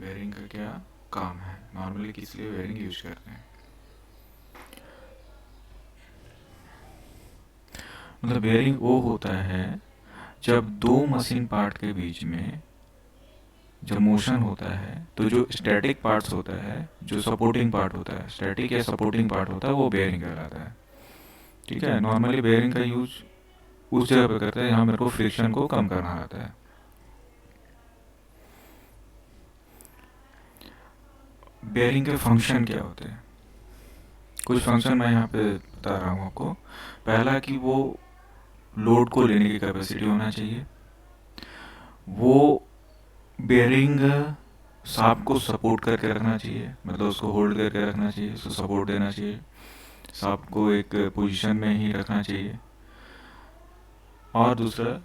Bearing का क्या काम है, नॉर्मली किस लिए बेयरिंग यूज करते हैं। मतलब बेयरिंग वो होता है जब दो मशीन पार्ट के बीच में जब मोशन होता है तो जो स्टैटिक पार्ट्स होता है, जो सपोर्टिंग पार्ट होता है, स्टैटिक या सपोर्टिंग पार्ट होता है, वो बेयरिंग कहलाता है। ठीक है, नॉर्मली बेयरिंग का यूज उस जगह पे करते हैं जहाँ मेरे को फ्रिक्शन को कम करना रहता है। बेयरिंग के फंक्शन क्या होते हैं, कुछ फंक्शन मैं यहाँ पे बता रहा हूँ आपको। पहला कि वो लोड को लेने की कैपेसिटी होना चाहिए, वो बेयरिंग शाफ्ट को सपोर्ट करके रखना चाहिए, मतलब उसको होल्ड करके रखना चाहिए, उसको सपोर्ट देना चाहिए, शाफ्ट को एक पोजीशन में ही रखना चाहिए। और दूसरा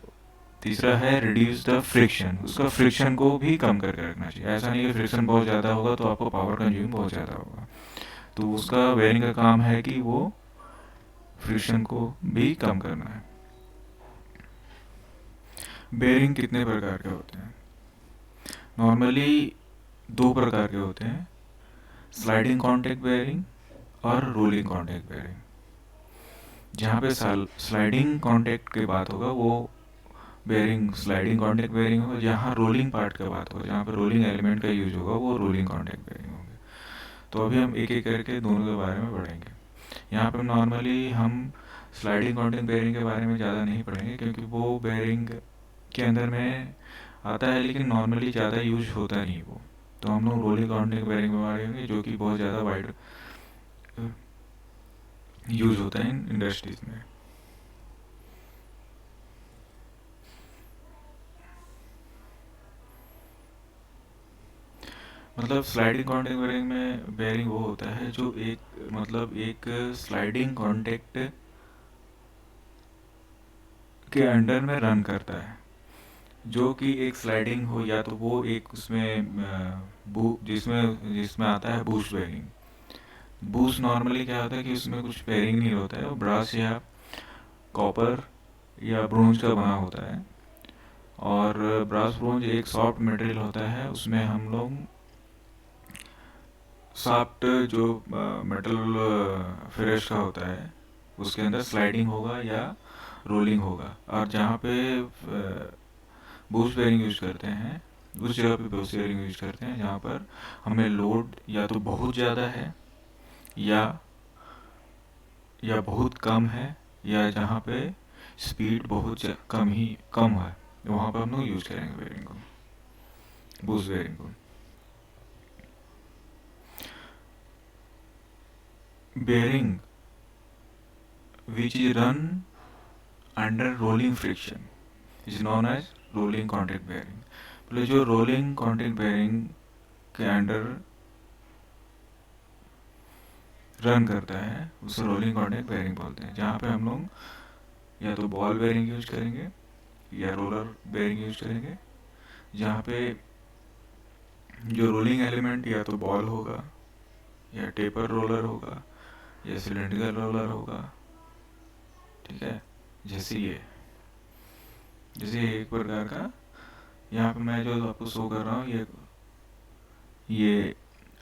तीसरा है रिड्यूस द फ्रिक्शन, उसका फ्रिक्शन को भी कम करके रखना चाहिए। ऐसा नहीं कि फ्रिक्शन बहुत ज़्यादा होगा तो आपको पावर कंज्यूम बहुत ज़्यादा होगा, तो उसका बेयरिंग का काम है कि वो फ्रिक्शन को भी कम करना है। बेयरिंग कितने प्रकार के होते हैं, नॉर्मली दो प्रकार के होते हैं, स्लाइडिंग कॉन्टैक्ट बेयरिंग और रोलिंग कॉन्टैक्ट बेयरिंग। जहाँ पे स्लाइडिंग कॉन्टैक्ट की बात होगा वो बेयरिंग स्लाइडिंग कॉन्टैक्ट बेयरिंग होगा, जहाँ रोलिंग पार्ट का बात होगा, जहाँ पे रोलिंग एलिमेंट का यूज होगा, वो रोलिंग कॉन्टैक्ट बेयरिंग होगा। तो अभी हम एक एक करके दोनों के बारे में पढ़ेंगे। यहाँ पे नॉर्मली हम स्लाइडिंग कॉन्टैक्ट बेयरिंग के बारे में ज़्यादा नहीं पढ़ेंगे, क्योंकि वो बेयरिंग के अंदर में आता है लेकिन नॉर्मली ज़्यादा यूज होता नहीं वो। तो हम लोग रोलिंग कॉन्टैक्ट बेयरिंग के बारे में, जो कि बहुत ज़्यादा वाइड यूज होता है इन इंडस्ट्रीज में। मतलब स्लाइडिंग कॉन्टैक्ट बेयरिंग में बेयरिंग वो होता है जो एक मतलब एक स्लाइडिंग कॉन्टैक्ट के अंडर में रन करता है, जो कि एक स्लाइडिंग हो या तो वो एक उसमें जिसमें जिसमें आता है बूस्ट बेयरिंग। बूस्ट नॉर्मली क्या होता है कि उसमें कुछ बेयरिंग नहीं होता है, वो ब्रास या कॉपर या ब्रोंज का बना होता है। और ब्रास ब्रोंज एक सॉफ्ट मटेरियल होता है, उसमें हम लोग सॉफ्ट जो मेटल फिनिश का होता है उसके अंदर स्लाइडिंग होगा या रोलिंग होगा। और जहाँ पे बूस्ट बेयरिंग यूज करते हैं उस जगह पे बूस्ट बेयरिंग यूज करते हैं जहाँ पर हमें लोड या तो बहुत ज़्यादा है या बहुत कम है, या जहाँ पे स्पीड बहुत कम है, वहाँ पर हम लोग यूज करेंगे बेयरिंग को, बूस्ट बेयरिंग को। Bearing which is run under rolling friction is known as rolling contact bearing। मतलब जो रोलिंग कॉन्टैक्ट बेयरिंग के अंडर रन करता है उसे रोलिंग कॉन्टैक्ट बेयरिंग बोलते हैं। जहाँ पे हम लोग या तो बॉल बेयरिंग यूज करेंगे या रोलर बेयरिंग यूज करेंगे, जहाँ पे जो रोलिंग एलिमेंट या तो बॉल होगा या टेपर रोलर होगा या सिलेंड्रिकल रोलर होगा। ठीक है, जैसे एक प्रकार का यहाँ पे मैं जो आपको शो कर रहा हूँ ये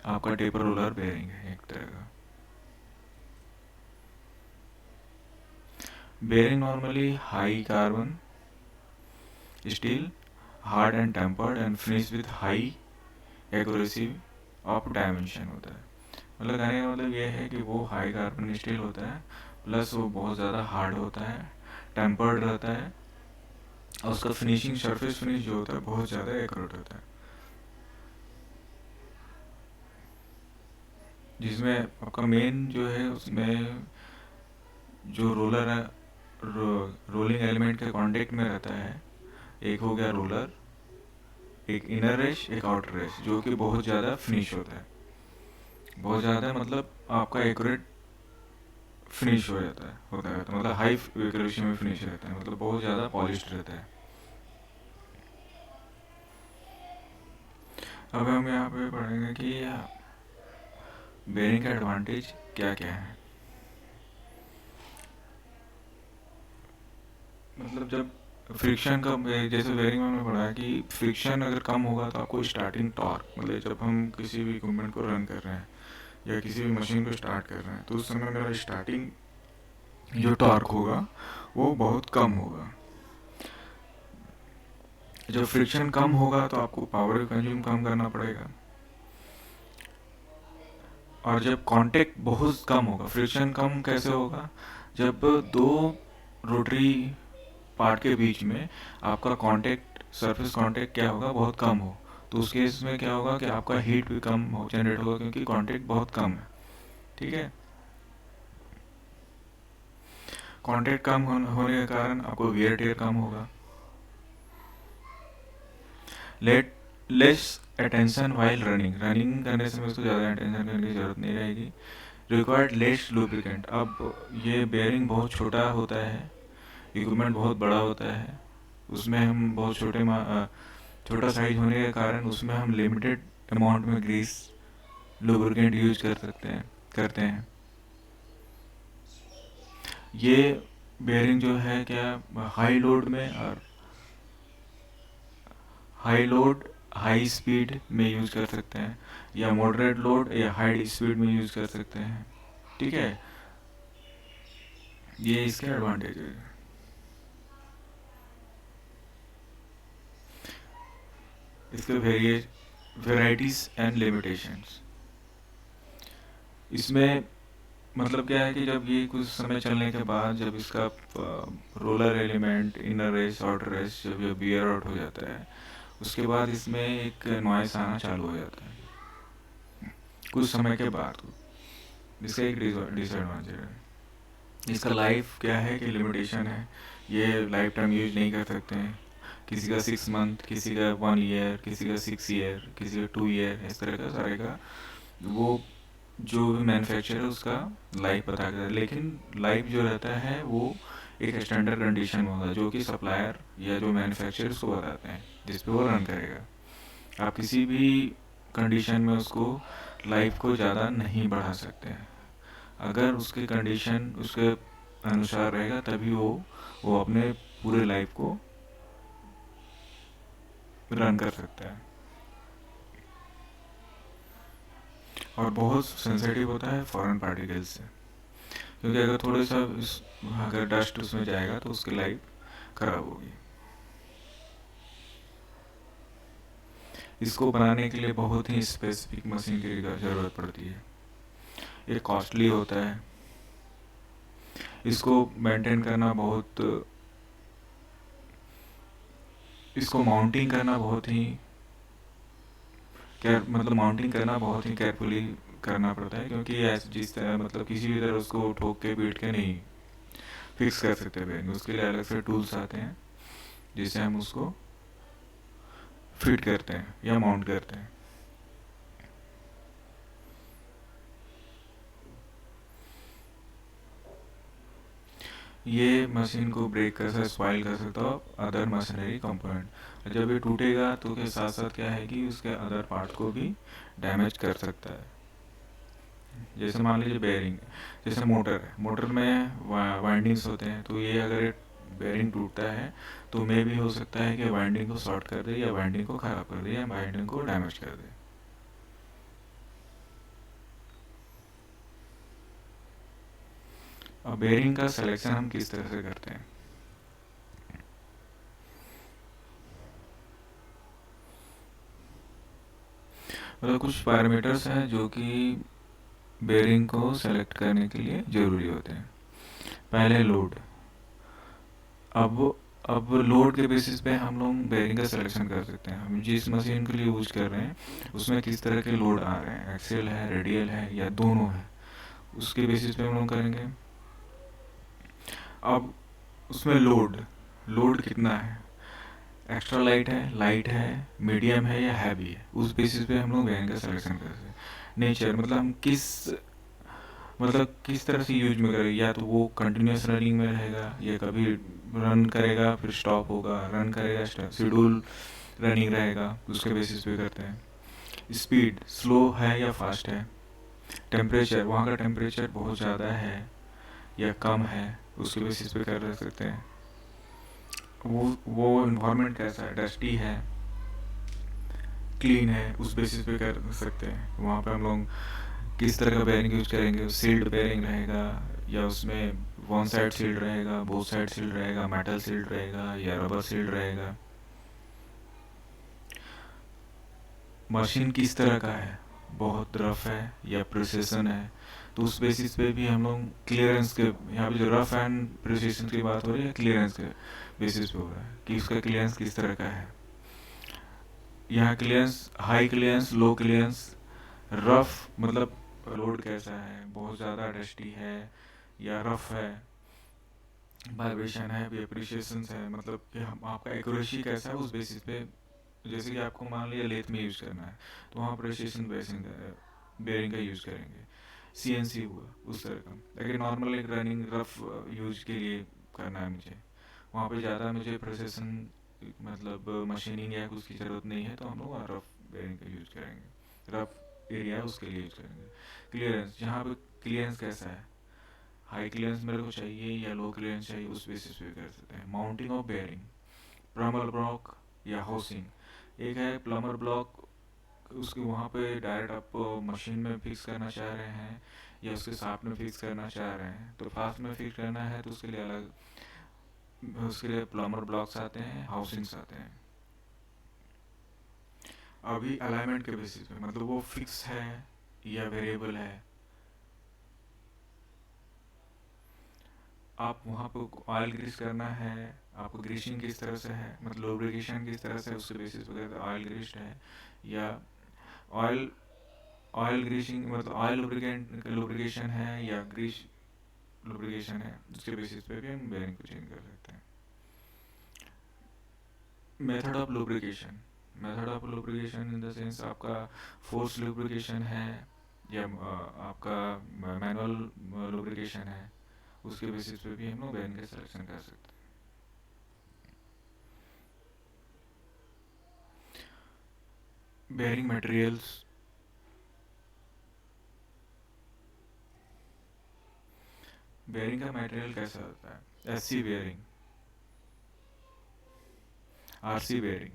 आपका टेपर रोलर बेयरिंग है एक तरह का। Bearing normally high carbon steel, hard and tempered and finish with high accuracy of dimension होता है। मतलब कहने का मतलब ये है कि वो हाई कार्बन स्टील होता है, प्लस वो बहुत ज़्यादा हार्ड होता है, टेम्पर्ड रहता है, और उसका फिनिशिंग सरफेस फिनिश जो होता है बहुत ज़्यादा एक्यूरेट होता है। जिसमें आपका मेन जो है उसमें जो रोलर है, रोलिंग एलिमेंट के कांटेक्ट में रहता है, एक हो गया रोलर, एक इनर रेश एक आउटर रेश, जो कि बहुत ज़्यादा फिनिश होता है, बहुत ज़्यादा मतलब आपका एक्यूरेट फिनिश हो जाता है होता है, तो मतलब हाई एक्यूरेसी में फिनिश रहता है, मतलब बहुत ज़्यादा पॉलिश्ड रहता है। अब हम यहाँ पे पढ़ेंगे कि बेयरिंग का एडवांटेज क्या क्या है। मतलब जब फ्रिक्शन का जैसे बेरिंग में हमने पढ़ा है कि फ्रिक्शन अगर कम होगा तो आपको स्टार्टिंग टॉर्क, मतलब जब हम किसी भी इक्विपमेंट को रन कर रहे हैं या किसी भी मशीन को स्टार्ट कर रहे हैं तो उस समय मेरा स्टार्टिंग जो टॉर्क होगा वो बहुत कम होगा। जब फ्रिक्शन कम होगा तो आपको पावर कंज्यूम कम करना पड़ेगा। और जब कांटेक्ट बहुत कम होगा, फ्रिक्शन कम कैसे होगा, जब दो रोटरी पार्ट के बीच में आपका कांटेक्ट, सरफेस कांटेक्ट क्या होगा, बहुत कम हो, तो उस केस में क्या होगा कि आपका हीट भी कम हो जनरेट होगा क्योंकि कांटेक्ट बहुत कम है। ठीक है, कांटेक्ट कम होने के कारण आपको वियर टेयर कम होगा। Let less attention while running, running करने से उसको ज़्यादा अटेंशन करने की ज़रूरत नहीं रहेगी। रिक्वायर्ड लेस लुब्रिकेंट, अब ये बेयरिंग बहुत छोटा होता है, इक्विपमेंट बहुत बड़ा होता है, उसमें हम बहुत छोटा साइज होने के कारण उसमें हम लिमिटेड अमाउंट में ग्रीस लुब्रिकेंट यूज करते हैं। ये बेयरिंग जो है क्या हाई लोड हाई स्पीड में यूज कर सकते हैं, या मॉडरेट लोड या हाई स्पीड में यूज कर सकते हैं। ठीक है, ये इसके एडवांटेज है। इसके वेराइटीज एंड लिमिटेशंस, इसमें मतलब क्या है कि जब ये कुछ समय चलने के बाद जब इसका roller element, inner race, outer race जब ये बियर आउट हो जाता है, उसके बाद इसमें एक नॉइस आना चालू हो जाता है कुछ समय के बाद। इसका एक डिसएडवांटेज है। इसका लाइफ क्या है कि लिमिटेशन है, ये लाइफ टाइम यूज नहीं कर सकते हैं। किसी का 6 मंथ, किसी का 1 ईयर, किसी का 6 ईयर, किसी का 2 ईयर, इस तरह का सारे का वो जो भी मैन्युफैक्चरर है उसका लाइफ बता कर, लेकिन लाइफ जो रहता है वो एक स्टैंडर्ड कंडीशन में होगा जो कि सप्लायर या जो मैन्युफैक्चरर उसको बताते हैं जिस पे वो रन करेगा। आप किसी भी कंडीशन में उसको लाइफ को ज़्यादा नहीं बढ़ा सकते हैं। अगर उसके कंडीशन उसके अनुसार रहेगा तभी वो अपने पूरे लाइफ को रन कर सकता है। और बहुत सेंसिटिव होता है फॉरेन पार्टिकल्स से, क्योंकि अगर थोड़े सा अगर डस्ट उसमें जाएगा तो उसकी लाइफ खराब होगी। इसको बनाने के लिए बहुत ही स्पेसिफिक मशीन की ज़रूरत पड़ती है, ये कॉस्टली होता है, इसको मेंटेन करना इसको माउंटिंग करना बहुत ही माउंटिंग करना बहुत ही केयरफुली करना पड़ता है, क्योंकि ऐसे जिस तरह मतलब किसी भी तरह उसको ठोक के पीट के नहीं फिक्स कर सकते बेरिंग, उसके लिए अलग से टूल्स आते हैं जिससे हम उसको फिट करते हैं या माउंट करते हैं। ये मशीन को ब्रेक कर सकता, स्पॉइल कर सकता हो अदर मशीनरी कंपोनेंट। जब ये टूटेगा तो उसके साथ साथ क्या है कि उसके अदर पार्ट को भी डैमेज कर सकता है। जैसे मान लीजिए बेयरिंग, जैसे मोटर है, मोटर में वाइंडिंग्स होते हैं, तो ये अगर बेयरिंग टूटता है तो मे भी हो सकता है कि वाइंडिंग को शॉर्ट कर दे या वाइंडिंग को ख़राब कर दे या वाइंडिंग को डैमेज कर दे। अब बेयरिंग का सिलेक्शन हम किस तरह से करते हैं, मतलब कुछ पैरामीटर्स हैं जो कि बेयरिंग को सेलेक्ट करने के लिए ज़रूरी होते हैं। पहले लोड, अब अब लोड के बेसिस पे हम लोग बेयरिंग का सिलेक्शन कर सकते हैं। हम जिस मशीन के लिए यूज कर रहे हैं उसमें किस तरह के लोड आ रहे हैं, एक्सियल है, रेडियल है या दोनों है, उसके बेसिस पे हम लोग करेंगे। अब उसमें लोड कितना है, एक्स्ट्रा लाइट है, मीडियम है या हैवी है, उस बेसिस पे हम लोग बेयरिंग का सिलेक्शन करते हैं। नेचर मतलब हम किस तरह से यूज में करेगा, या तो वो कंटिन्यूस रनिंग में रहेगा या कभी रन करेगा फिर स्टॉप होगा, रन करेगा शेड्यूल रनिंग रहेगा, उसके बेसिस पे करते हैं। स्पीड स्लो है या फास्ट है, टेम्परेचर वहाँ का टेम्परेचर बहुत ज़्यादा है या कम है, उसके बेसिस पे कर सकते हैं। वो इन्वायरमेंट कैसा है, डस्टी है, क्लीन है, उस बेसिस पे कर सकते हैं। वहाँ पे हम लोग किस तरह का बेयरिंग यूज करेंगे, सील्ड बेयरिंग रहेगा या उसमें वन साइड सील्ड रहेगा, बोथ साइड सील्ड रहेगा, मेटल सील्ड रहेगा या रबर सील्ड रहेगा, मशीन किस तरह का है, बहुत रफ है या प्रिसिशन है। तो उस बेसिस पे भी हम लोग क्लियरेंस के, यहाँ पे जो रफ एंड प्रिसिशन की बात हो रही है क्लियरेंस के बेसिस पे हो रहा है कि उसका क्लियरेंस किस तरह का है। यहाँ क्लियरेंस, हाई क्लियरेंस, लो क्लियरेंस, रफ मतलब रोड कैसा है, बहुत ज़्यादा डस्टी है या रफ है, वाइब्रेशन है, एप्रिशिएशन है, मतलब कि हम आपका एक्यूरेसी कैसा है उस बेसिस पे। जैसे कि आपको मान लिया लेथ में यूज़ करना है तो वहाँ प्रेसिशन बेसिंग बेयरिंग का यूज़ करेंगे, सीएनसी हुआ उस तरह का। लेकिन नॉर्मल एक रनिंग रफ यूज के लिए करना है मुझे, वहाँ पे ज़्यादा मुझे प्रेसिशन मतलब मशीनिंग या कुछ की ज़रूरत नहीं है, तो हम लोग रफ बेयरिंग का यूज़ करेंगे, रफ एरिया है उसके लिए यूज़ करेंगे। क्लियरेंस, जहाँ पे क्लियरेंस कैसा है, हाई क्लियरेंस मेरे को चाहिए या लो क्लियरेंस चाहिए, उस बेसिस पे कर सकते हैं। Mounting of bearing, plummer block या हाउसिंग। एक है प्लमर ब्लॉक, उसके वहाँ पे डायरेक्ट आप मशीन में फिक्स करना चाह रहे हैं या उसके साथ में फिक्स करना चाह रहे हैं, तो फास्ट में फिक्स करना है तो उसके लिए अलग, उसके लिए प्लमर ब्लॉक्स आते हैं, हाउसिंग्स आते हैं। अभी अलाइनमेंट के बेसिस पे, मतलब वो फिक्स है या वेरिएबल है, आप वहाँ पे ऑयल ग्रीस करना है, आपको ग्रीसिंग किस तरह से है, मतलब लुब्रिकेशन किस तरह से, उसके बेसिस पे ऑयल ग्रीस्ड है या ऑयल, ऑयल ग्रीसिंग मतलब ऑयल लुब्रिकेंट लुब्रिकेशन है या ग्रीस लुब्रिकेशन है, उसके बेसिस पे भी हम बेयरिंग को चेंज कर सकते हैं। Method of lubrication, method of lubrication in the sense आपका फोर्स लुब्रिकेशन है या आपका मैनुअल लुब्रिकेशन है, उसके बेसिस पे भी हम लोग बेयरिंग का सिलेक्शन कर सकते हैं। बेयरिंग मटेरियल्स, बेयरिंग का मटेरियल कैसा होता है, SC bearing, RC bearing,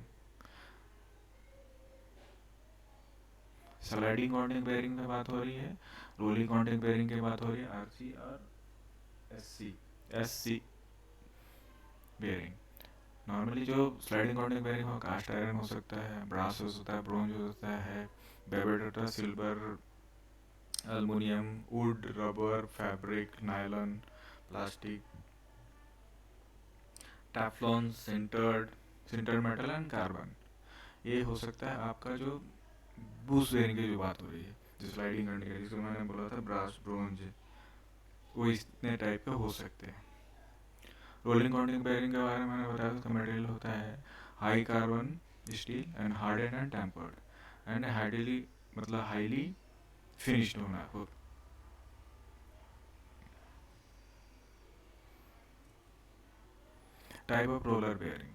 sliding contact bearing की बात हो रही है, रोलिंग कॉन्टिंग बेयरिंग की बात हो रही है, आरसी और एससी, एससी बेयरिंग। नॉर्मली जो स्लाइडिंग कॉन्टिंग बेयरिंग हो, कास्ट आयरन हो सकता है, ब्रास हो सकता है, ब्रोंज हो सकता है, बेबेड होता है, silver, aluminium, wood, rubber, fabric, nylon, plastic, Teflon, sintered, sintered metal and carbon. ये हो सकता है आपका जो बूस्ट बेयरिंग की जो बात हो रही है, जो स्लाइडिंग करने का, जिसको मैंने बोला था ब्रास, ब्रोंज, वो इतने टाइप के हो सकते हैं। रोलिंग कॉन्टिंग बेयरिंग के बारे में मैंने बताया, उसका मटेरियल होता है high carbon steel and hardened and tempered and highly, मतलब हाईली फिनिश्ड होना हो। Type of roller bearing,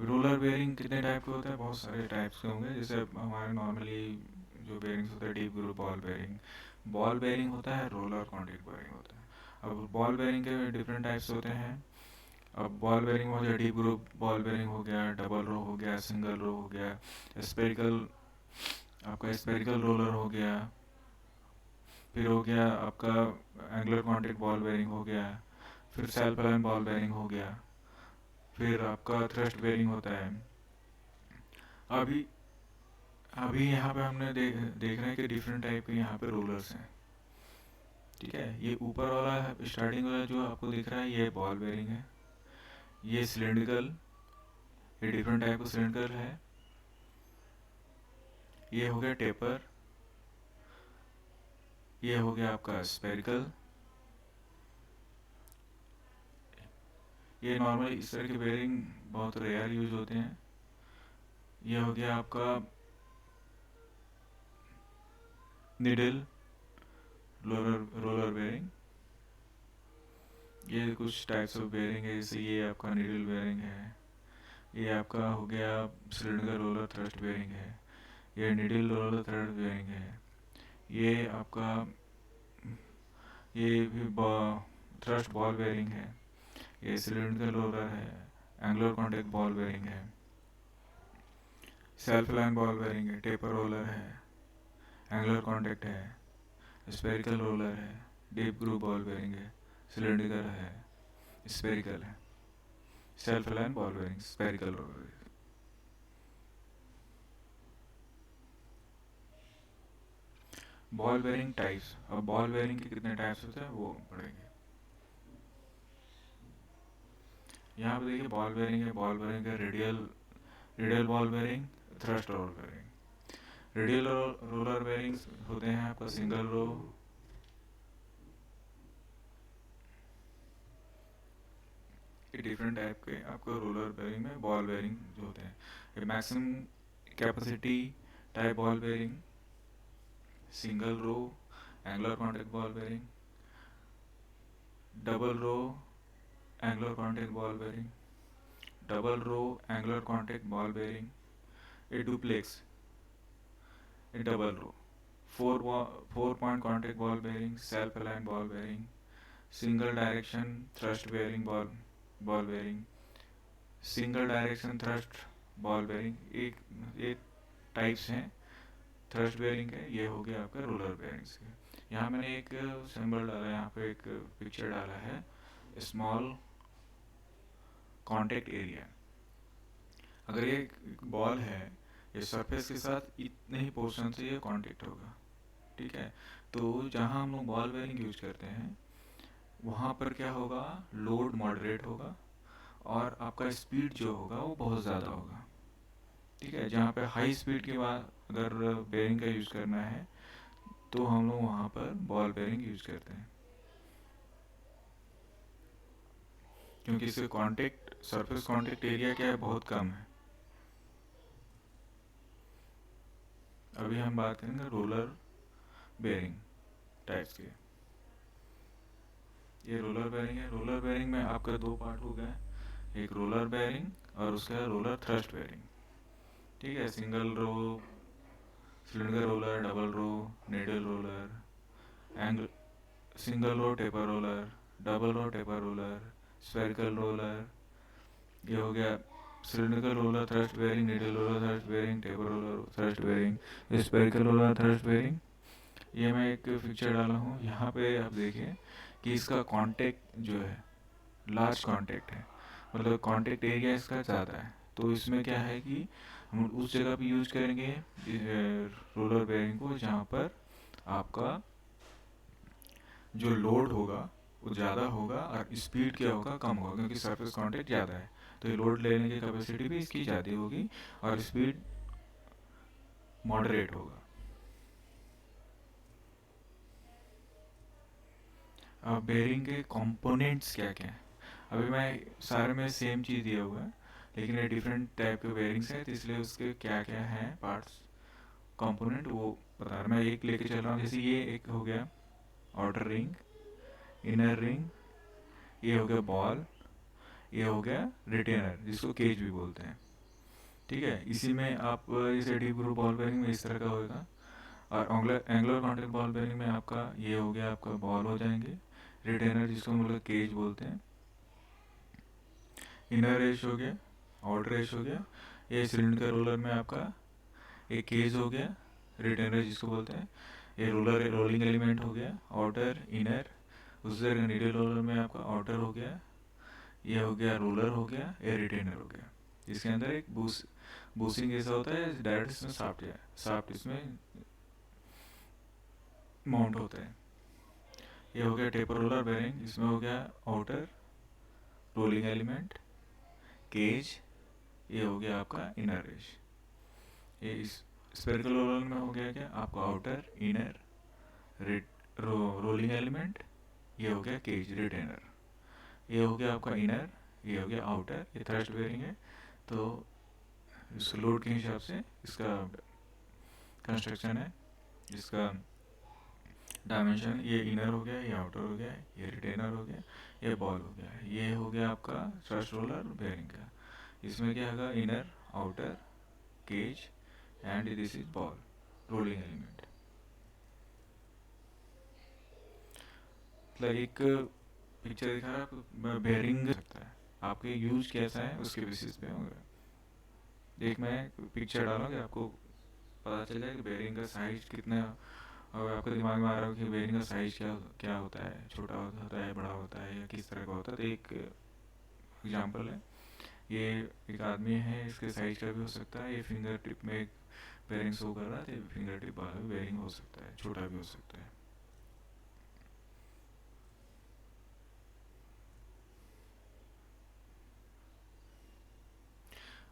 roller bearing कितने टाइप के होते हैं, बहुत सारे टाइप्स के होंगे। जैसे हमारे नॉर्मली जो बेयरिंग्स होते हैं, deep groove ball bearing, ball bearing होता है, रोलर कॉन्टिक बेयरिंग होता है। अब बॉल बेयरिंग के डिफरेंट टाइप्स होते हैं। अब बॉल बेयरिंग हो गया, डीप ग्रूव बॉल बेयरिंग हो गया, डबल रो हो गया, सिंगल रो हो गया, स्पेरिकल, आपका स्पेरिकल रोलर हो गया, फिर हो गया आपका एंगुलर कॉन्टिक बॉल बेयरिंग हो गया, फिर सेल्फ अलाइन बॉल बेयरिंग हो गया, फिर आपका थ्रस्ट बेयरिंग होता है। अभी अभी यहाँ पे हमने देख रहे हैं कि डिफरेंट टाइप के यहाँ पे रोलर्स हैं। ठीक है, ये ऊपर वाला स्टार्टिंग वाला जो आपको दिख रहा है ये बॉल बेयरिंग है, ये सिलेंड्रिकल, ये डिफरेंट टाइप का सिलेंड्रिकल है, ये हो गया टेपर, ये हो गया आपका स्पेरिकल, ये नॉर्मली इस तरह के बेयरिंग बहुत रेयर यूज होते हैं। ये हो गया आपका निडल रोलर रोलर बेयरिंग, ये कुछ टाइप्स ऑफ बेयरिंग है, जैसे ये आपका निडल बेयरिंग है, ये आपका हो गया सिलेंडर रोलर थ्रस्ट बेयरिंग है, ये निडल रोलर थ्रस्ट बेयरिंग है, ये आपका ये भी थ्रस्ट बॉल बेयरिंग है, ये सिलेंडर रोलर है, एंगुलर कॉन्टैक्ट बॉल बेयरिंग है, सेल्फ लाइन बॉल बेयरिंग है, टेपर रोलर है, एंगुलर कॉन्टैक्ट है, स्पेरिकल रोलर है, डीप ग्रूव बॉल बेयरिंग है, सिलेंडर है, स्पेरिकल है, self line ball bearing, spherical roller है। बॉल बेयरिंग टाइप्स, अब बॉल बेयरिंग के कितने टाइप्स होते हैं वो पढ़ेंगे। यहाँ पे देखिए बॉल बेयरिंग है, बॉल बेयरिंग है radial radial ball bearing, thrust roller bearing. Radial roller bearings होते हैं आपका सिंगल रो, डिफरेंट टाइप के आपको रोलर बेयरिंग में बॉल बेयरिंग जो होते हैं, maximum capacity type ball bearing, single row angular contact ball bearing, double row angular contact ball bearing, double row angular contact ball bearing, a duplex, a double row, four point contact ball bearing, self align ball bearing, single direction thrust bearing ball bearing, single direction thrust ball bearing. एक types हैं thrust bearing के। ये हो गया आपका roller bearings के। यहाँ मैंने एक सिंबल डाला है, यहाँ पे एक पिक्चर डाला है, स्मॉल कॉन्टेक्ट एरिया। अगर ये बॉल है, ये सरफेस के साथ इतने ही पोर्शन से ये कॉन्टेक्ट होगा, ठीक है। तो जहाँ हम लोग बॉल बेयरिंग यूज करते हैं वहाँ पर क्या होगा, लोड मॉडरेट होगा और आपका स्पीड जो होगा वो बहुत ज़्यादा होगा, ठीक है। जहाँ पे हाई स्पीड के बाद अगर बेयरिंग का यूज़ करना है तो हम लोग वहाँ पर बॉल बेयरिंग यूज करते हैं, क्योंकि इससे कांटेक्ट सरफेस कांटेक्ट एरिया क्या है, बहुत कम है। अभी हम बात करेंगे रोलर बेयरिंग टाइप्स के। ये रोलर बेयरिंग है। रोलर बेयरिंग में आपका दो पार्ट हो गए, एक रोलर बेयरिंग और उसका रोलर थ्रस्ट बेयरिंग, ठीक है। Single row cylinder roller, double row needle roller, angle single row taper roller, double row taper roller, spherical roller. ये हो गया cylindrical roller thrust bearing, needle roller thrust bearing, taper roller thrust bearing, spherical roller thrust bearing. ये मैं एक picture डाला हूँ, यहाँ पे आप देखिए कि इसका कांटेक्ट जो है लार्ज कांटेक्ट है, मतलब कांटेक्ट एरिया इसका ज़्यादा है। तो इसमें क्या है कि हम उस जगह पे यूज करेंगे रोलर बेयरिंग को जहाँ पर आपका जो लोड होगा वो ज़्यादा होगा और स्पीड क्या होगा, कम होगा, क्योंकि सरफेस कांटेक्ट ज़्यादा है। तो ये लोड लेने की कैपेसिटी भी इसकी ज़्यादा होगी और स्पीड मॉडरेट होगा। अब बेयरिंग के कंपोनेंट्स क्या क्या हैं, अभी मैं सारे में सेम चीज़ दिया हुआ है, लेकिन ये डिफरेंट टाइप के बेयरिंग्स हैं, तो इसलिए उसके क्या क्या हैं पार्ट्स कंपोनेंट वो बता रहा। मैं एक लेके चल रहा हूँ। जैसे ये एक हो गया आउटर रिंग, इनर रिंग, ये हो गया बॉल, ये हो गया रिटेनर जिसको केज भी बोलते हैं, ठीक है। इसी में आप इसे डीप ग्रूव बॉल बेयरिंग में इस तरह का होगा, और एंगुलर कॉन्टैक्ट बॉल बेयरिंग में आपका ये हो गया आपका बॉल हो जाएंगे, रिटेनर जिसको हम लोग केज बोलते हैं, इनर एज हो गया, आउटर एज हो गया। ये सिलेंडर रोलर में आपका एक केज हो गया, रिटेनर जिसको बोलते हैं। ये रोलर रोलिंग एलिमेंट हो गया, आउटर इनर। उस जगह नीडल रोलर में आपका आउटर हो गया, ये हो गया रोलर हो गया, ये रिटेनर हो गया। इसके अंदर एक बूसिंग ऐसा होता है, डायरेक्ट इसमें साफ्ट इसमें माउंट होता है। ये हो गया टेपर रोलर बेयरिंग, इसमें हो गया आउटर रोलिंग एलिमेंट, केज, ये हो गया आपका इनर एज। ये इस स्फेरिकल रोलर में हो गया क्या आपका आउटर इनर रोलिंग एलिमेंट, ये हो गया केज रिटेनर, ये हो गया आपका इनर, ये हो गया आउटर। ये थ्रस्ट बेयरिंग है, तो इस लोड के हिसाब से इसका कंस्ट्रक्शन है, जिसका डायमेंशन ये इनर हो गया, ये आउटर हो गया, ये रिटेनर हो गया, ये बॉल हो गया। ये हो गया आपका थ्रस्ट रोलर बेयरिंग का। इसमें क्या होगा, inner outer cage and this is ball rolling element. मतलब एक पिक्चर दिखा रहा है आपको, बेयरिंग सकता है, आपके यूज कैसा है उसके बेसिस पे होगा। एक मैं पिक्चर डालूंगा आपको पता चल जाएगा कि बेयरिंग का साइज कितना, और आपके दिमाग में आ रहा हो कि बेयरिंग का साइज क्या क्या होता है, छोटा होता है, बड़ा होता है, या किस तरह का होता है। तो एक एग्जांपल है, ये एक आदमी है, इसके साइज का भी हो सकता है, ये फिंगर टिप में एक बेयरिंग शो कर रहा है, तो फिंगर टिप वाला भी बेयरिंग हो सकता है, छोटा भी हो सकता है।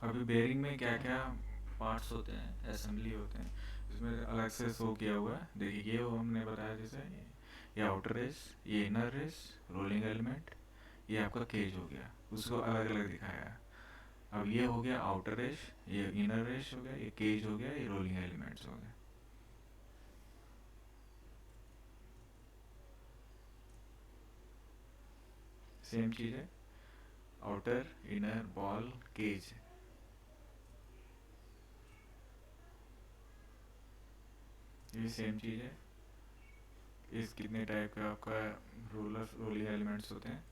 अभी बेयरिंग में क्या क्या पार्ट्स होते हैं, असेंबली होते हैं, इसमें अलग से शो किया हुआ है। देखिए ये वो हमने बताया, जैसे ये आउटर रेस, ये इनर रेस, रोलिंग एलिमेंट, ये आपका केज हो गया, उसको अलग अलग दिखाया है। अब ये हो गया आउटर रेस, ये इनर रेस हो गया, ये केज हो गया, ये रोलिंग एलिमेंट्स हो गए। सेम चीज़ है, आउटर, इनर, बॉल, केज, ये सेम चीज़ है। इस कितने टाइप का आपका रोलिंग एलिमेंट्स होते हैं,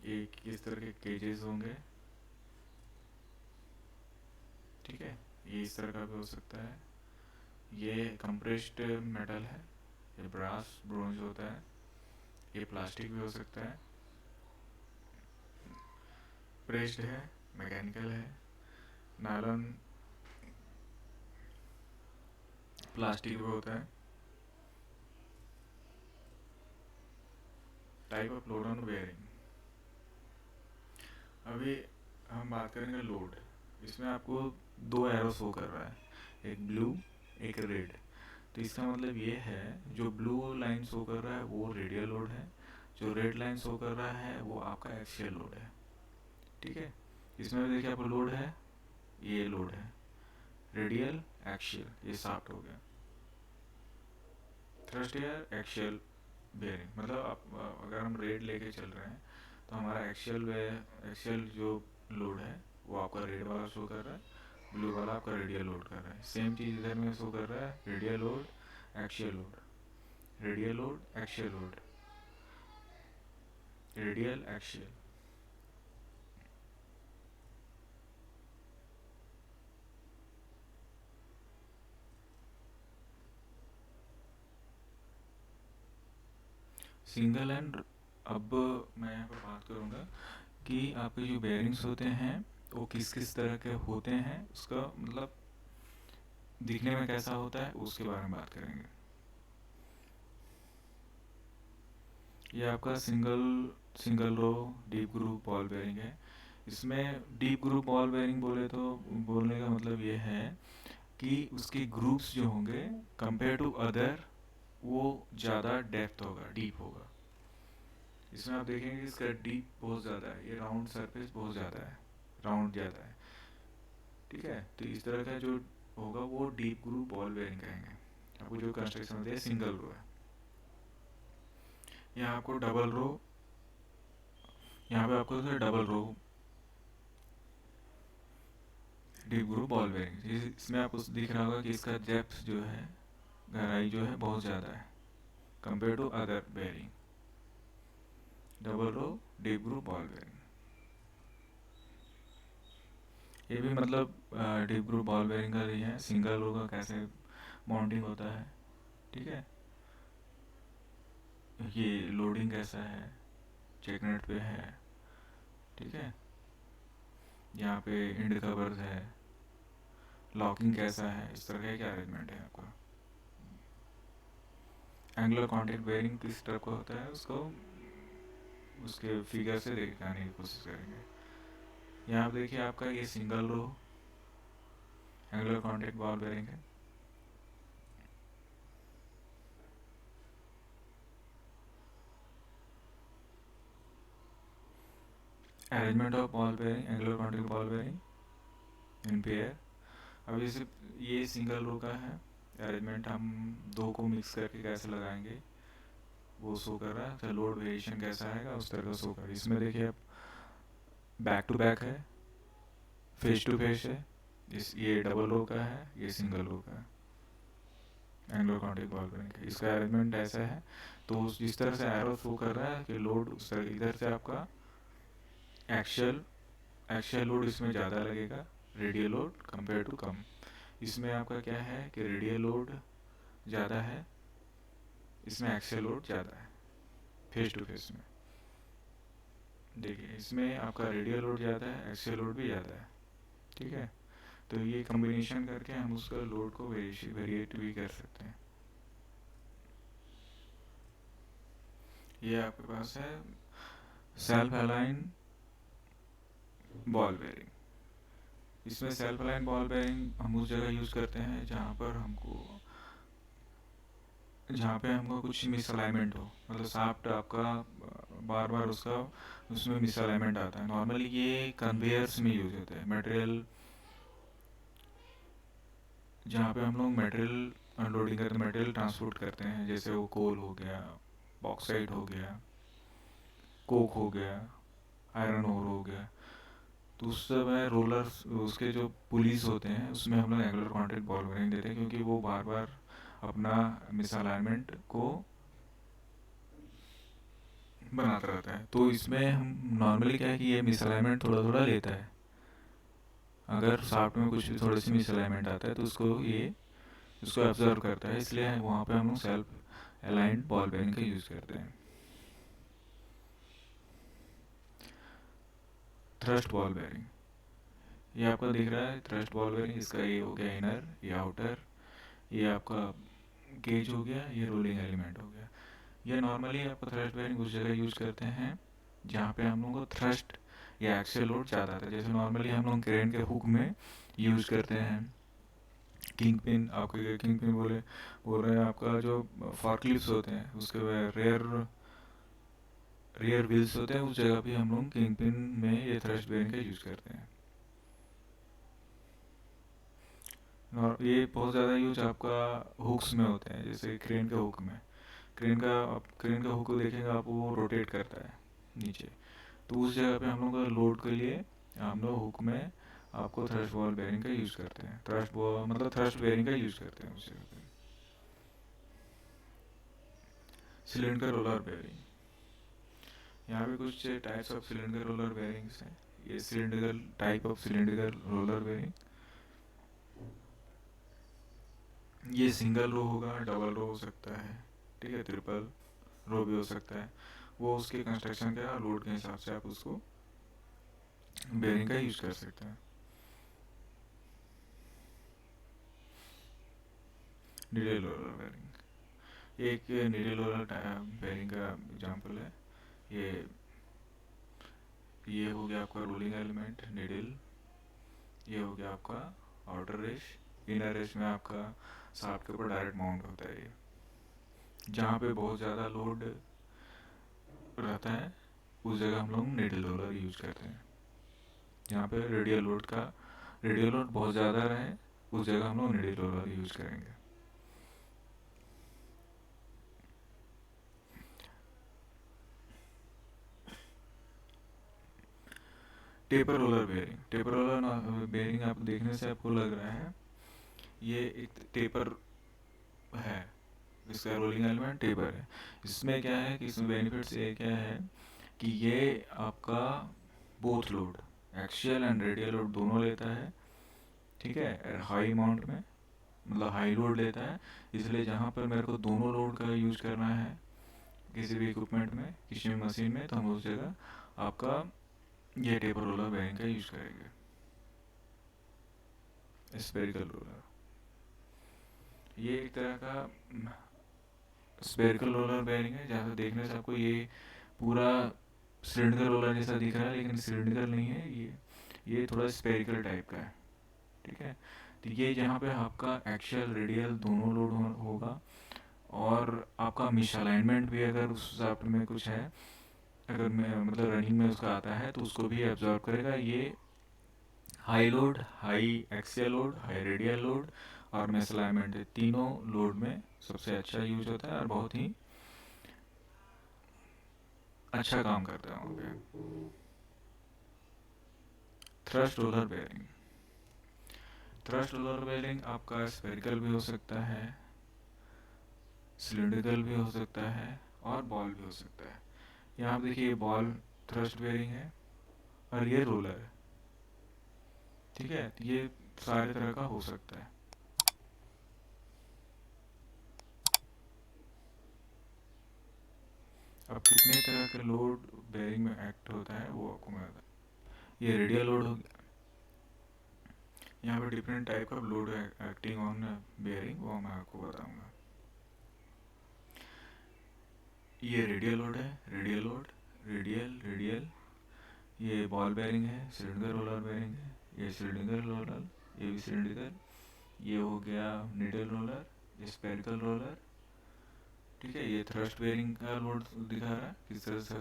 ये किस तरह के केजेस होंगे, ठीक है, ये इस तरह का भी हो सकता है। ये कंप्रेस्ड मेटल है, ये ब्रास ब्रोंज होता है, ये प्लास्टिक भी हो सकता है, प्रेस्ड है, मैकेनिकल है, नायलॉन प्लास्टिक भी होता है। Type of load on bearing, अभी हम बात करेंगे लोड। इसमें आपको दो एरो शो कर रहा है, एक ब्लू, एक रेड। तो इसका मतलब ये है, जो ब्लू लाइन शो कर रहा है वो रेडियल लोड है, जो रेड लाइन शो कर रहा है वो आपका एक्सियल लोड है, ठीक है। इसमें भी देखिए आपको लोड है, ये लोड है, रेडियल, एक्सियल, ये साफ्ट हो गया। थ्रस्ट एयर, एक्सियल बेयरिंग, मतलब आप अगर हम रेड लेके चल रहे हैं तो हमारा एक्सियल जो लोड है वो आपका रेड वाला शो कर रहा है, ब्लू वाला आपका रेडियल लोड कर रहा है। सेम चीज़ इधर में शो कर रहा है, radial load, axial load, radial load, axial load, radial, axial. Single and, अब मैं यहाँ पर बात करूँगा कि आपके जो बेयरिंग्स होते हैं वो किस किस तरह के होते हैं, उसका मतलब दिखने में कैसा होता है उसके बारे में बात करेंगे। ये आपका single single row deep groove ball bearing है। इसमें डीप ग्रूव बॉल बेयरिंग बोले तो, बोलने का मतलब ये है कि उसके ग्रुप्स जो होंगे कंपेयर टू अदर, वो ज़्यादा डेप्थ होगा, डीप होगा। इसमें आप देखेंगे इसका डीप बहुत ज़्यादा है, ये राउंड सरफेस बहुत ज़्यादा है, राउंड ज़्यादा है, ठीक है। तो इस तरह का जो होगा वो डीप ग्रूव बॉल बेयरिंग कहेंगे। आपको जो कंस्ट्रक्शन होती है सिंगल रो है, यहाँ आपको डबल रो, यहाँ पे आपको double row deep groove ball bearing. इसमें आपको दिख रहा होगा कि इसका डेप्थ जो है, गहराई जो है बहुत ज़्यादा है compare to other bearing. Double row deep groove ball bearing, ये भी मतलब डीप ग्रूव बॉल बेयरिंग का ही है। सिंगल रो का कैसे माउंटिंग होता है, ठीक है, ये लोडिंग कैसा है, चेकनेट पे है, ठीक है, यहाँ पे इंड कवर्स है, लॉकिंग कैसा है, इस तरह का क्या अरेंजमेंट है आपका। एंगुलर कॉन्टैक्ट बेयरिंग किस तरह का होता है उसको उसके फिगर से दिखाने की कोशिश करेंगे। यहाँ पे देखिए आपका ये single row angular contact ball bearing है। Arrangement of ball bearing, angular contact ball bearing in pair. अब जैसे ये सिंगल रो का है, अरेंजमेंट हम दो को मिक्स करके कैसे लगाएंगे वो शो कर रहा है। तो लोड वेरिएशन कैसा आएगा उस तरह का शो कर रहा है। इसमें देखिए आप बैक टू बैक है, फेस टू फेस है, ये डबल रो का है, ये सिंगल रो का है। एंगुलर कॉन्टिक बॉल बेयरिंग इसका अरेंजमेंट ऐसा है। तो जिस तरह से एरो शो कर रहा है कि लोड उस तरह इधर से आपका एक्शियल एक्शियल लोड इसमें ज़्यादा लगेगा, रेडियल लोड कंपेयर टू कम। इसमें आपका क्या है कि रेडियल लोड ज़्यादा है, इसमें एक्शियल लोड ज़्यादा है फेस टू फेस में। देखिए इसमें आपका रेडियल लोड ज़्यादा है, एक्शियल लोड भी ज़्यादा है, ठीक है। तो ये कॉम्बिनेशन करके हम उसका लोड को वेरिएट भी कर सकते हैं। ये आपके पास है सेल्फ अलाइन बॉल बेयरिंग। इसमें सेल्फ अलाइन बॉल बेयरिंग हम उस जगह यूज़ करते हैं जहाँ पे हमको कुछ मिसअलाइनमेंट हो, मतलब शाफ्ट आपका बार बार उसका उसमें मिसअलाइनमेंट आता है। नॉर्मली ये कन्वेयर्स में यूज होता है, मटेरियल जहाँ पे हम लोग मटेरियल अनलोडिंग करते हैं, मटेरियल ट्रांसपोर्ट करते हैं, जैसे वो कोल हो गया, बॉक्साइट हो गया, कोक हो गया, आयरन ओर हो गया। तो उस समय रोलर्स उसके जो पुलिस होते हैं उसमें हम लोग एंगुलर कॉन्टैक्ट बॉल बेयरिंग देते हैं, क्योंकि वो बार बार अपना मिसअलाइनमेंट को बनाता रहता है। तो इसमें हम नॉर्मली क्या है कि ये मिसअलाइनमेंट थोड़ा थोड़ा लेता है। अगर शाफ्ट में कुछ भी थोड़ी सी मिसअलाइनमेंट आता है तो उसको ऑब्जर्व करता है, इसलिए वहाँ पे हम लोग सेल्फ अलाइंड बॉल बेयरिंग का यूज़ करते हैं। थ्रस्ट बॉल बेयरिंग, ये आपका दिख रहा है थ्रस्ट बॉल बेयरिंग। इसका ये हो गया इनर, ये आउटर, ये आपका गेज हो गया, ये रोलिंग एलिमेंट हो गया। ये नॉर्मली आपका थ्रस्ट बेयरिंग उस जगह यूज़ करते हैं जहाँ पे हम लोग को थ्रस्ट या एक्सेल लोड ज़्यादा आता है। जैसे नॉर्मली हम लोग क्रेन के हुक में यूज़ करते हैं किंग पिन। आपको किंग पिन बोल रहे हैं, आपका जो फॉर्कलिफ्ट्स होते हैं उसके रेयर रियर व्हील्स होते हैं, उस जगह भी हम लोग किंग पिन में ये थ्रस्ट बेयरिंग का यूज़ करते हैं। और ये बहुत ज़्यादा यूज आपका हुक्स में होते हैं, जैसे क्रेन का हुक में। क्रेन का हुक को देखेंगे आप, वो रोटेट करता है नीचे। तो उस जगह पे हम लोग का लोड के लिए हम लोग हुक में आपको थ्रस्ट बॉल बेयरिंग का यूज़ करते हैं, थ्रस्ट बॉल मतलब थ्रस्ट बेयरिंग का यूज़ करते हैं उस जगह पे। सिलेंडर रोलर बेयरिंग, यहाँ पे कुछ types of cylinder roller bearings हैं। ये cylinder type of cylinder roller bearing, ये सिंगल रो होगा, डबल रो हो सकता है, ठीक है, ट्रिपल रो भी हो सकता है। वो उसके कंस्ट्रक्शन के लोड के हिसाब से आप उसको बेयरिंग का यूज़ कर सकते हैं। नीडल रोलर बेयरिंग, एक नीडल रोलर बेयरिंग का एग्जांपल है। ये ये हो गया आपका रोलिंग एलिमेंट नीडल, ये हो गया आपका आउटर रेश, इनर रेश में आपका शाफ्ट के ऊपर डायरेक्ट माउंट होता है। ये जहाँ पे बहुत ज़्यादा लोड रहता है उस जगह हम लोग नीडल रोलर यूज करते हैं। जहाँ पे रेडियल लोड बहुत ज़्यादा रहे उस जगह हम लोग नीडल रोलर यूज करेंगे। Taper roller bearing, taper roller bearing आप देखने से आपको लग रहा है ये एक टेपर है, इसका रोलिंग एलिमेंट टेपर है। इसमें क्या है कि इसमें बेनिफिट्स ये क्या है कि ये आपका both load axial and radial load दोनों लेता है, ठीक है, हाई अमाउंट में, मतलब हाई लोड लेता है। इसलिए जहाँ पर मेरे को दोनों लोड का यूज करना है किसी भी इक्विपमेंट में, किसी भी मशीन में, तो हम उस जगह आपका ये टेपर रोलर बेयरिंग का यूज करेंगे। स्पेरिकल रोलर, ये एक तरह का स्पेरिकल रोलर बेयरिंग है, जहाँ देखने से आपको ये पूरा सिलिंड्रिकल रोलर जैसा दिख रहा है, लेकिन सिलिंड्रिकल नहीं है ये थोड़ा स्पेरिकल टाइप का है, ठीक है। तो ये जहाँ पे आपका एक्शियल रेडियल दोनों लोड होगा, और आपका मिस अलाइनमेंट भी अगर उस शाफ्ट में कुछ है, अगर मतलब रनिंग में उसका आता है तो उसको भी एब्जॉर्व करेगा। ये high load, high axial load, high radial load और मिस अलाइनमेंट, तीनों लोड में सबसे अच्छा यूज होता है और बहुत ही अच्छा काम करता है वहाँ पे। Thrust roller bearing, thrust roller bearing आपका स्फेरिकल भी हो सकता है, सिलिंड्रिकल भी हो सकता है और बॉल भी हो सकता है। यहाँ पे देखिए, ये बॉल थ्रस्ट बेयरिंग है और ये रोलर है। ठीक है, ये सारे तरह का हो सकता है। अब कितने तरह के लोड बेयरिंग में एक्ट होता है वो आपको मैं बता। ये रेडियल लोड हो गया। यहाँ पे डिफरेंट टाइप का लोड एक्टिंग ऑन बेयरिंग, वो मैं आपको बताऊंगा। ये रेडियल लोड है, रेडियल लोड, रेडियल रेडियल। ये बॉल बेयरिंग है, सिलिंडर रोलर बेयरिंग है। ये सिलिंडर रोलर, ये भी सिलिंडर। ये हो गया निडल रोलर, ये स्पेरिकल रोलर। ठीक है, ये थ्रस्ट बेयरिंग का लोड दिखा रहा है, किस तरह से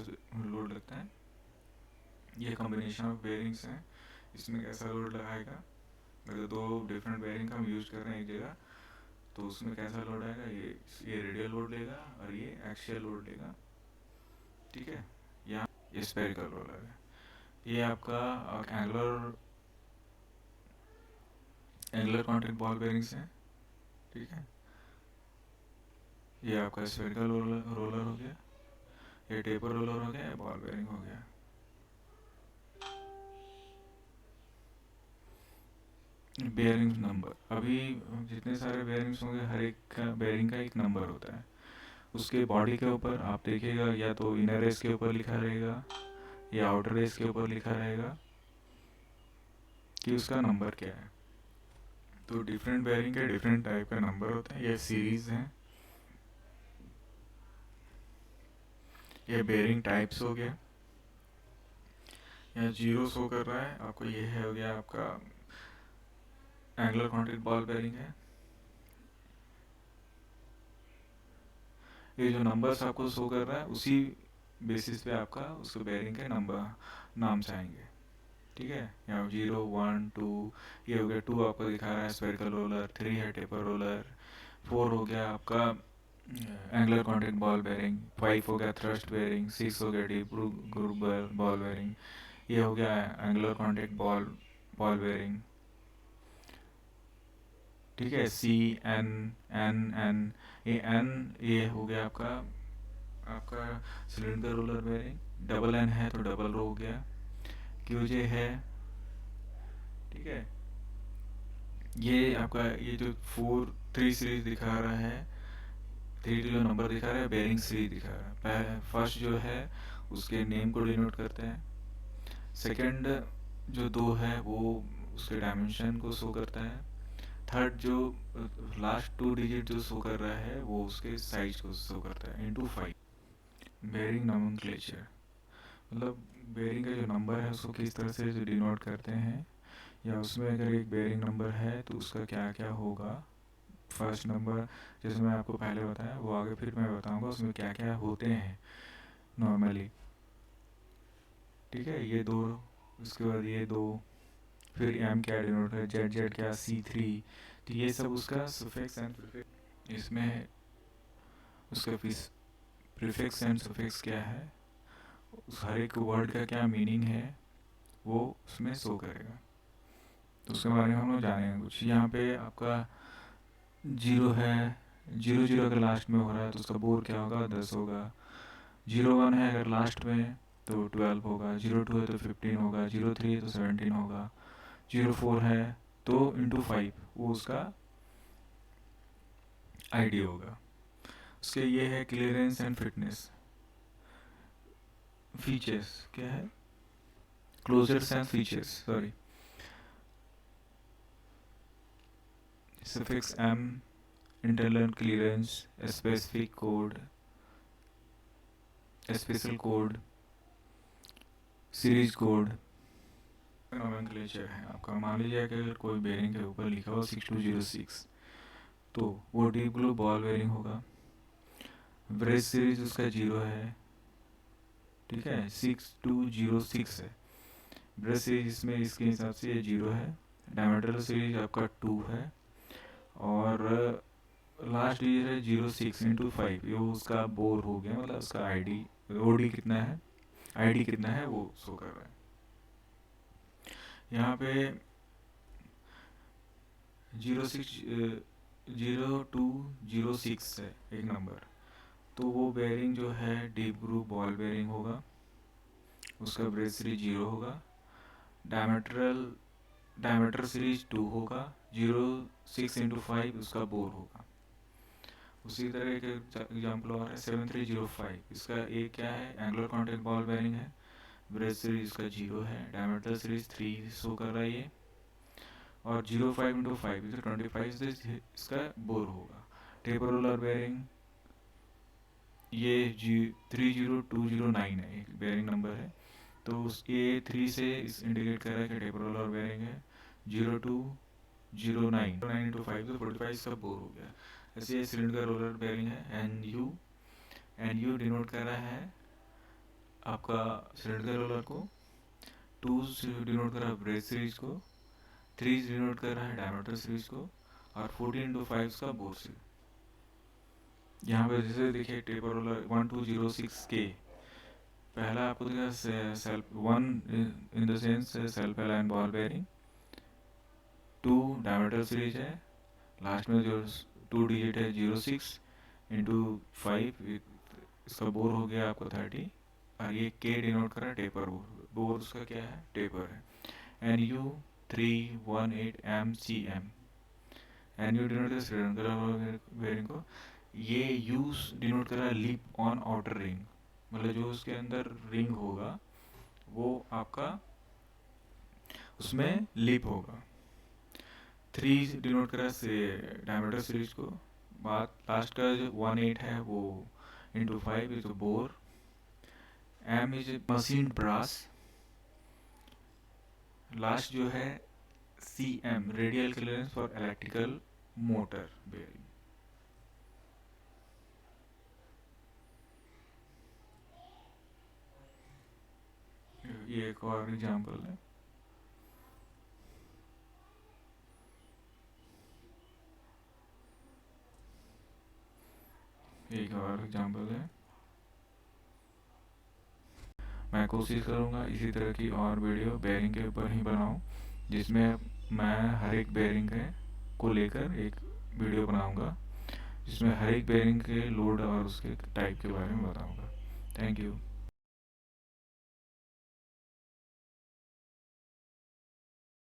लोड लगता है। ये कॉम्बिनेशन ऑफ बेयरिंग्स हैं, इसमें कैसा लोड लगाएगा। अगर दो डिफरेंट बेयरिंग का हम यूज कर रहे हैं एक जगह, तो उसमें कैसा लोड आएगा। ये रेडियल लोड लेगा और ये एक्सियल लोड लेगा। ठीक है, यहाँ ये स्पेरिकल रोलर है। ये आपका angular angular contact ball bearings हैं। ठीक है, ये आपका स्पेरिकल रोलर हो गया, ये टेपर रोलर हो गया, ये बॉल बेयरिंग हो गया। बेयरिंग नंबर, अभी जितने सारे बेयरिंग्स होंगे हर एक का बेयरिंग का एक नंबर होता है। उसके बॉडी के ऊपर आप देखिएगा, या तो इनर रेस के ऊपर लिखा रहेगा या आउटर रेस के ऊपर लिखा रहेगा कि उसका नंबर क्या है। तो डिफरेंट बेयरिंग के डिफरेंट टाइप का नंबर होते हैं। ये सीरीज हैं, ये बेयरिंग टाइप्स हो गया। यहाँ जीरो शो कर रहा है आपको, ये है हो गया आपका एंगुलर कॉन्टैक्ट बॉल बेयरिंग है। ये जो नंबर्स आपको शो कर रहा है उसी बेसिस पे आपका उसके बेयरिंग के नंबर नाम से आएंगे। ठीक है, यहाँ 0 1 2, ये हो गया 2 आपको दिखा रहा है स्पेरिकल रोलर, 3 है टेपर रोलर, 4 हो गया आपका एंगुलर कॉन्टैक्ट बॉल बेयरिंग, 5 हो गया थ्रस्ट बेयरिंग, 6 हो गया डीप ग्रुव बॉल बेयरिंग, ये हो गया एंगुलर कॉन्टैक्ट बॉल बेयरिंग। ठीक है, सी एन एन एन, ये हो गया आपका आपका cylinder roller bearing. Double N है तो डबल रो हो गया, क्यू जे है। ठीक है, ये आपका ये जो 3 सीरीज दिखा रहा है, 3 जो नंबर दिखा रहा है बेयरिंग सीरीज दिखा रहा है। फर्स्ट जो है उसके नेम को डिनोट करते हैं। सेकंड जो 2 है वो उसके डायमेंशन को शो करता है। थर्ड जो लास्ट 2 डिजिट जो शो कर रहा है वो उसके साइज को शो करता है इनटू 5। बेयरिंग नोमेनक्लेचर मतलब बेयरिंग का जो नंबर है उसको किस तरह से जो डिनोट करते हैं, या उसमें अगर एक बेयरिंग नंबर है तो उसका क्या क्या होगा। फर्स्ट नंबर जैसे मैं आपको पहले बताया, वो आगे फिर मैं बताऊंगा उसमें क्या क्या होते हैं नॉर्मली। ठीक है, ये 2, उसके बाद ये 2, फिर एम क्या डिनोट है, जेड जेड क्या, C3। तो ये सब उसका सुफिक्स एंड प्रीफिक्स, इसमें उसका प्रीफिक्स एंड सुफिक्स क्या है, उस हर एक वर्ड का क्या मीनिंग है वो उसमें शो करेगा। तो उसके बारे में हम लोग जानेंगे कुछ। यहाँ पे आपका 0 है, 0 0 अगर लास्ट में हो रहा है तो उसका बोर क्या होगा, 10 होगा। 0 1 है अगर लास्ट में तो 12 होगा। 0 2 है तो 15 होगा। 0 3 है तो 17 होगा। 0 4 है तो इंटू 5 वो उसका आईडी होगा। उसके ये है क्लियरेंस एंड फिटनेस फीचर्स, क्या है, closures and features, sorry, suffix m, internal clearance, a specific code, a special code, series code. Nomenclature है आपका, मान लीजिए कि अगर कोई बेयरिंग के ऊपर लिखा हो 6206 तो वो डीप ग्लो बॉल बेयरिंग होगा। ब्रेस सीरीज उसका 0 है। ठीक है, 6206 है ब्रेस सीरीज, इसमें इसके हिसाब से ये 0 है। डायमीटर सीरीज आपका 2 है और लास्ट डिजिट है 0 6 × 5, ये उसका बोर हो गया, मतलब उसका आईडी ओडी कितना है, आईडी कितना है वो शो कर रहा है। यहाँ पे 06 0206 है एक नंबर, तो वो बेयरिंग जो है डीप ग्रूव बॉल बेयरिंग होगा, उसका ब्रेथ सीरीज 0 होगा, डायमीटर सीरीज 2 होगा, 0.6 × 5 उसका बोर होगा। उसी तरह एक एग्जाम्पल और है 7305, इसका एक क्या है, एंगुलर कॉन्टैक्ट बॉल बेयरिंग है, ब्रेथ सीरीज इसका 0 है, डायमीटर सीरीज 3 शो कर रहा है ये, और 0.5 × 5 25 से इसका बोर होगा। टेपर रोलर बेयरिंग ये 30209 है, एक बेयरिंग नंबर है, तो ये 3 से इस इंडिकेट कर रहा है कि टेपर रोलर बेयरिंग है। 0209 × 5 तो 45 इसका बोर हो गया। ऐसे ये सिलेंडर रोलर बेयरिंग है, एन यू डिनोट कर रहा है आपका सिलेंडर रोलर को, 2 डिनोट कर रहा है ब्रेथ सीरीज को, 3 डिनोट कर रहा है डायमीटर सीरीज को, और 14 × 5 का बोर से। यहाँ पे जैसे देखिए टेपर रोलर 1206 के पहला आपको दिखा self 1 in the sense self align ball bearing, 2 diameter series है, लास्ट में जो 2 डिजिट है 06 × 5, इसका बोर हो गया आपको 30, और ये के डिनोट कर रहा है टेपर बोर उसका क्या है, टेपर है। NU318MCM, NU डिनोट कर सिलेंडर बेयरिंग को, ये यूज डिनोट कर रहा है लिप ऑन आउटर रिंग, मतलब जो उसके अंदर रिंग होगा वो आपका उसमें लिप होगा। 3 डिनोट कर रहा है डायमीटर सीरीज को, बाद लास्ट का जो 18 है वो × 5 is bore. M is machine brass, last जो है CM radial clearance for electrical motor bearing. ये एक और एग्जांपल है। एक और एग्जांपल है। मैं कोशिश करूँगा इसी तरह की और वीडियो बेयरिंग के ऊपर ही बनाऊँ, जिसमें मैं हर एक बेयरिंग को लेकर एक वीडियो बनाऊँगा, जिसमें हर एक बेयरिंग के लोड और उसके टाइप के बारे में बताऊँगा। Thank you.